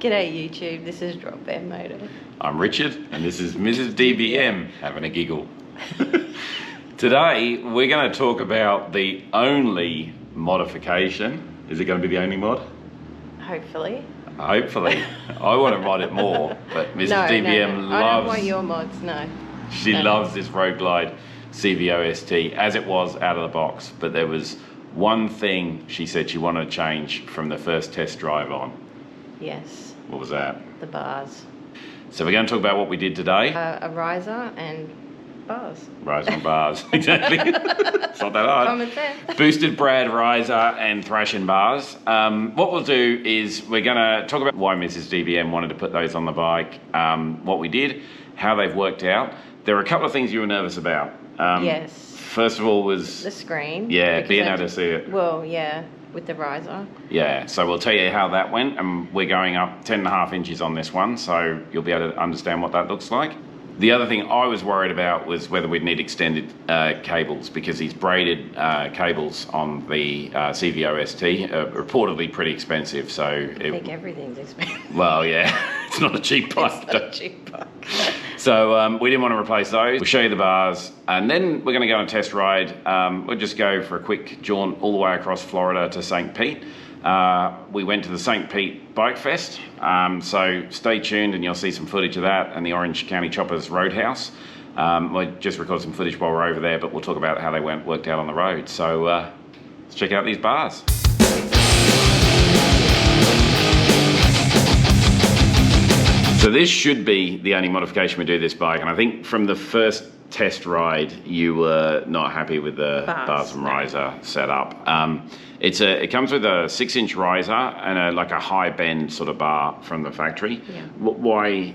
G'day YouTube, this is Drop Bear Motor. I'm Richard, and this is Mrs. DBM having a giggle. Today, we're going to talk about the only modification. Is it going to be the only mod? Hopefully. Hopefully. I want to mod it more, but Mrs. DBM loves... I don't want your mods, no. She loves this Road Glide CVO ST as it was out of the box, but there was one thing she said she wanted to change from the first test drive on. Yes. What was that? The bars. So we're going to talk about what we did today. A riser and bars. Riser and bars, exactly. It's not that hard. Common sense. Boosted Brad riser and Thrashin bars. What we'll do is we're going to talk about why Mrs. DBM wanted to put those on the bike, what we did, how they've worked out. There are a couple of things you were nervous about. Yes. First of all was... the screen. Yeah, being able to see it. Well, yeah, with the riser. Yeah, so we'll tell you how that went, and we're going up 10.5 inches on this one, so you'll be able to understand what that looks like. The other thing I was worried about was whether we'd need extended cables, because these braided cables on the CVO ST are reportedly pretty expensive. So I think everything's expensive. Well, yeah, it's not a cheap bike. It's not a cheap bike. So we didn't want to replace those. We'll show you the bars, and then we're going to go on a test ride. We'll just go for a quick jaunt all the way across Florida to St. Pete. We went to the St. Pete Bike Fest, so stay tuned and you'll see some footage of that and the Orange County Choppers Roadhouse. We just recorded some footage while we're over there, but we'll talk about how they worked out on the road. So let's check out these bars. So this should be the only modification we do to this bike, and I think from the first test ride you were not happy with the bars and riser setup. It comes with a 6-inch riser and like a high bend sort of bar from the factory. Yeah. Why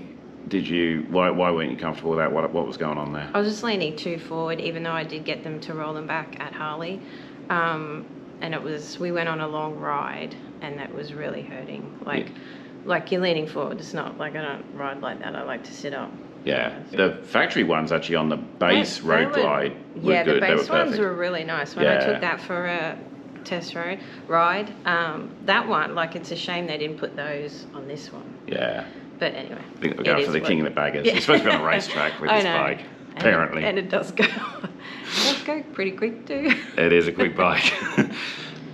weren't you comfortable with that? What was going on there? I was just leaning too forward, even though I did get them to roll them back at Harley. And we went on a long ride and that was really hurting. Like you're leaning forward. It's not like I don't ride like that. I like to sit up. Yeah, the factory ones actually on the base Road Glide were yeah, good. The base ones were really nice. When I took that for a test ride, that one, like it's a shame they didn't put those on this one. Yeah. But anyway. I think we're going for the king of the baggers. You're supposed to be on a racetrack with this bike, apparently. And it does go. It does go pretty quick too. It is a quick bike.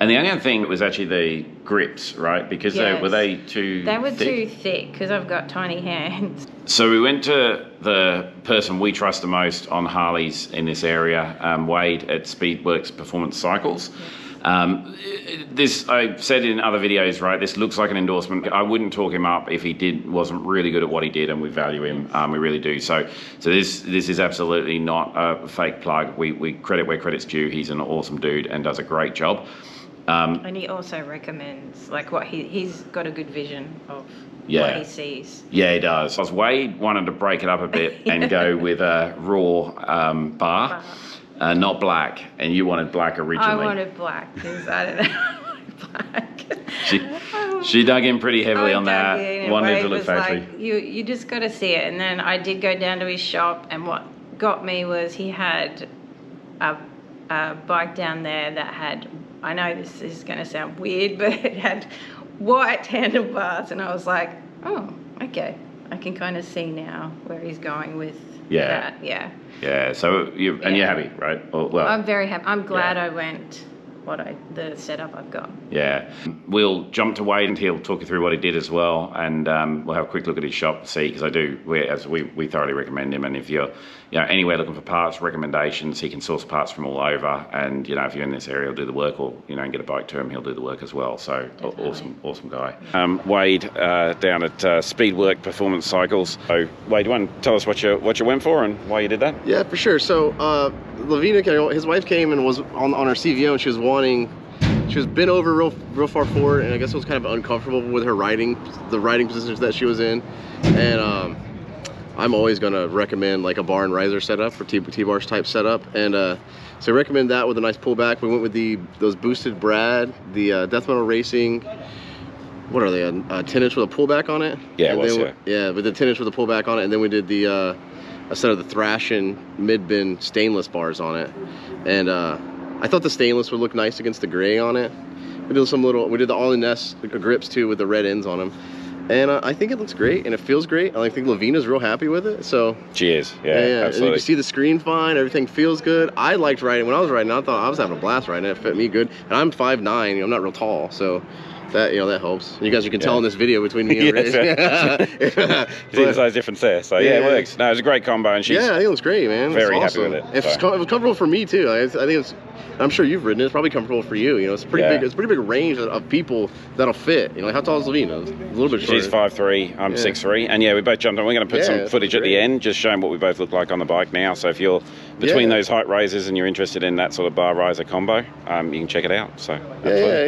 And the only other thing was actually the grips, right? Because were they too thick? They were too thick because I've got tiny hands. So we went to the person we trust the most on Harleys in this area, Wade at Speedworks Performance Cycles. This, I've said in other videos, right, this looks like an endorsement. I wouldn't talk him up if he wasn't really good at what he did, and we value him. We really do. So this is absolutely not a fake plug. We credit where credit's due. He's an awesome dude and does a great job. And he also recommends, like, what he's got a good vision of what he sees. Yeah, he does. Wade wanted to break it up a bit and go with a raw bar. Not black, and you wanted black originally. I wanted black because I don't know, black. She dug in pretty heavily on that. Wanted to look factory. Like, you just got to see it. And then I did go down to his shop, and what got me was he had a bike down there that had, I know this is going to sound weird, but it had white handlebars, and I was like, oh, okay, I can kind of see now where he's going with that. Yeah, so you're happy, right? Well, I'm very happy. I'm glad I went the setup I've got. Yeah. We'll jump to Wade and he'll talk you through what he did as well, and we'll have a quick look at his shop to see, because we thoroughly recommend him, and if you're anywhere looking for parts, recommendations, he can source parts from all over, and if you're in this area, he'll do the work, or get a bike to him, he'll do the work as well. So awesome guy. Wade down at Speedwork Performance Cycles. So Wade, you want to tell us what you went for and why you did that? Yeah, for sure. So Lavina, his wife came and was on her CVO, and she was bent over real far forward, and I guess it was kind of uncomfortable with her the riding positions that she was in. And I'm always going to recommend like a bar and riser setup or T-bars type setup, and so I recommend that with a nice pullback. We went with those boosted Brad, the Death Metal Racing. What are they? A 10-inch with a pullback on it? Yeah, with the 10-inch with a pullback on it, and then we did a set of the Thrashin mid-bin stainless bars on it, and I thought the stainless would look nice against the gray on it. We did the Arlen Ness grips too with the red ends on them, And I think it looks great, and it feels great. I think Lavina's real happy with it. So she is, yeah, And you can see the screen fine. Everything feels good. I liked riding when I was riding. I thought I was having a blast riding it. It fit me good, and I'm 5'9". You know, I'm not real tall, so that that helps. And you guys, you can tell in this video between me and Rich. See the size difference there. So yeah, it works. No, it's a great combo, and she's I think it looks great, man. Very awesome. happy with it. It was comfortable for me too. I think it's. I'm sure you've ridden it. It's probably comfortable for you. You know, it's pretty big. It's a pretty big range of people that'll fit. You know, how tall is Lavina? A little bit shorter. She's 5'3". I'm 6'3". And yeah, we both jumped on. We're going to put some footage at the end, just showing what we both look like on the bike now. So if you're between those height raises and you're interested in that sort of bar riser combo, you can check it out. So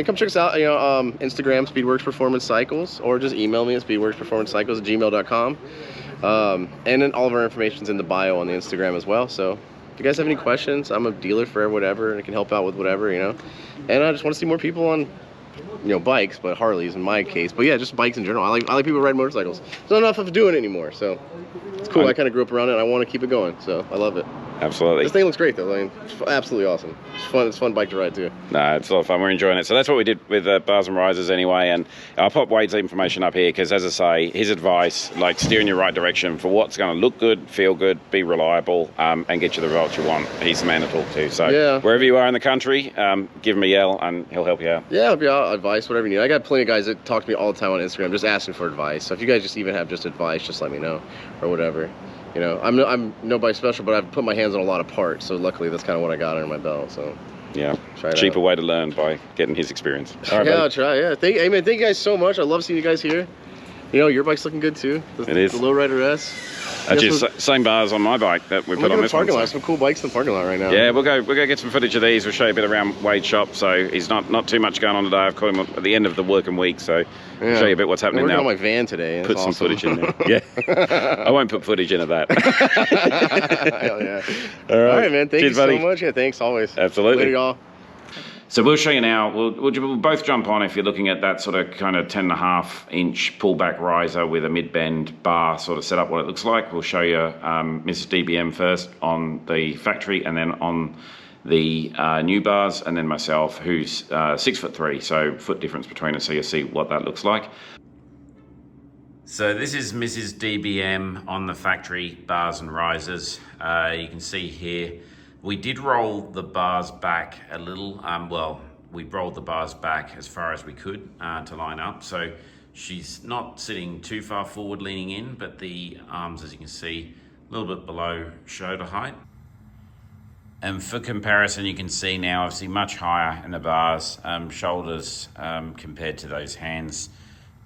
come check us out. You know, Instagram Speedworks Performance Cycles, or just email me at speedworksperformancecycles@gmail.com. And then all of our information's in the bio on the Instagram as well. So if you guys have any questions, I'm a dealer for whatever, and I can help out with whatever, you know. And I just want to see more people on, bikes, but Harleys in my case. But yeah, just bikes in general. I like people who ride motorcycles. There's not enough of doing it anymore, so it's cool. I kind of grew up around it, and I want to keep it going, so I love it. Absolutely. This thing looks great, though. It's absolutely awesome. It's fun. It's a fun bike to ride, too. No, it's a lot of fun. We're enjoying it. So that's what we did with bars and risers anyway. And I'll pop Wade's information up here because, as I say, his advice, like steering you right direction for what's going to look good, feel good, be reliable, and get you the results you want. He's the man to talk to. So wherever you are in the country, give him a yell and he'll help you out. Yeah, help you out, advice, whatever you need. I got plenty of guys that talk to me all the time on Instagram just asking for advice. So if you guys just even have just advice, just let me know or whatever. You know, I'm nobody special, but I've put my hands on a lot of parts, so luckily that's kind of what I got under my belt. So yeah, cheaper way to learn by getting his experience. All right, I'll try. Yeah, thank you guys so much. I love seeing you guys here. You know, your bike's looking good too. It is. The Lowrider S. Actually, same bars on my bike that we put on this one. Some cool bikes in the parking lot right now. Yeah, we'll go get some footage of these. We'll show you a bit around Wade's shop. So he's not too much going on today. I've caught him at the end of the working week, so I'll show you a bit what's happening now. I'm working on my van today. Put some footage in there. Yeah, I won't put footage into that. Hell yeah! All right, man. Thank you so much. Yeah, thanks always. Absolutely. Later, y'all. So we'll show you now, we'll both jump on if you're looking at that sort of kind of 10.5-inch pullback riser with a mid-bend bar sort of setup, what it looks like. We'll show you Mrs. DBM first on the factory and then on the new bars, and then myself, who's 6'3", so foot difference between us, so you'll see what that looks like. So this is Mrs. DBM on the factory bars and risers. You can see here, we did roll the bars back a little. We rolled the bars back as far as we could to line up. So she's not sitting too far forward leaning in, but the arms, as you can see, a little bit below shoulder height. And for comparison, you can see now, obviously much higher in the bars, shoulders compared to those hands,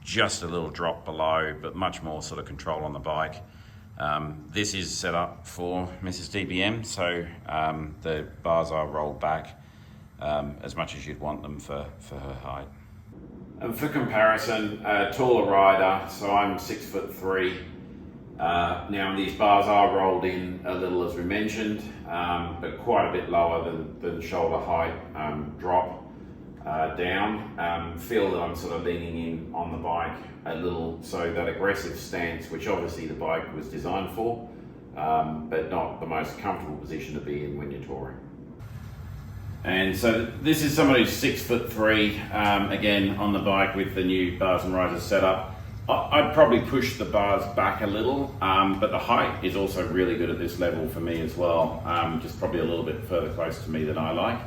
just a little drop below, but much more sort of control on the bike. This is set up for Mrs. DBM, so the bars are rolled back as much as you'd want them for her height. And for comparison, a taller rider, so I'm 6'3". Now these bars are rolled in a little, as we mentioned, but quite a bit lower than shoulder height drop down. Feel that I'm sort of leaning in on the bike a little, so that aggressive stance, which obviously the bike was designed for, but not the most comfortable position to be in when you're touring. And so this is somebody who's 6'3", again on the bike with the new bars and risers setup. I'd probably push the bars back a little, but the height is also really good at this level for me as well, just probably a little bit further close to me than I like.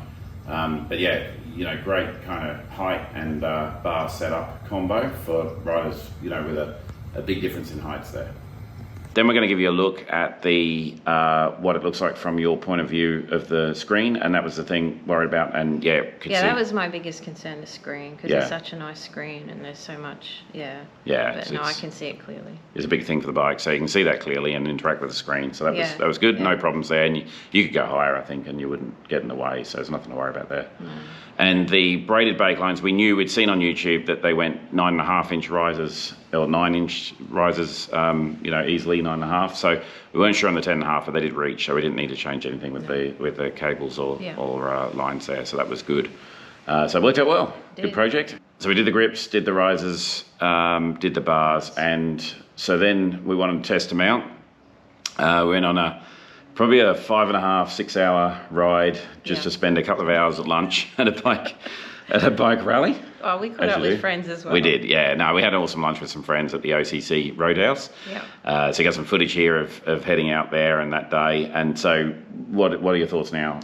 But yeah, you know, great kind of height and bar setup combo for riders, you know, with a big difference in heights there. Then we're going to give you a look at the what it looks like from your point of view of the screen, and that was the thing worried about. And yeah, that was my biggest concern, the screen, because it's such a nice screen and there's so much, but no, I can see it clearly. It's a big thing for the bike, so you can see that clearly and interact with the screen. So that was good, no problems there, and you could go higher, I think, and you wouldn't get in the way. So there's nothing to worry about there. No. And the braided brake lines, we'd seen on YouTube that they went 9.5-inch risers or 9-inch risers, you know, easily 9.5. So we weren't sure on the 10.5, but they did reach, so we didn't need to change anything with the cables or lines there. So that was good. So it worked out well. Good project. So we did the grips, did the risers, did the bars, and so then we wanted to test them out. We went on probably a 5.5, 6 hour ride just to spend a couple of hours at lunch at a bike. At a bike rally? Oh, we caught As up you with do. friends as well. We did, yeah. No, we had an awesome lunch with some friends at the OCC Roadhouse. Yeah. So you got some footage here of heading out there and that day. And so what are your thoughts now?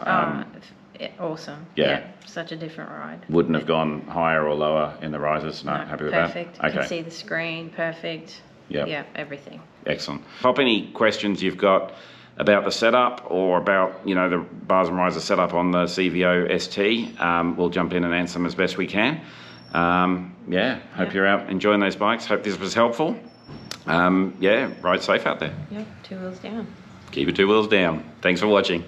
Awesome. Yeah. Such a different ride. Wouldn't have gone higher or lower in the risers? No, happy with perfect. that? You can see the screen, perfect. Yep. Yeah, everything. Excellent. Pop any questions you've got about the setup or about, the bars and risers setup on the CVO ST. We'll jump in and answer them as best we can. Hope you're out enjoying those bikes. Hope this was helpful. Ride safe out there. Yeah, 2 wheels down. Keep your 2 wheels down. Thanks for watching.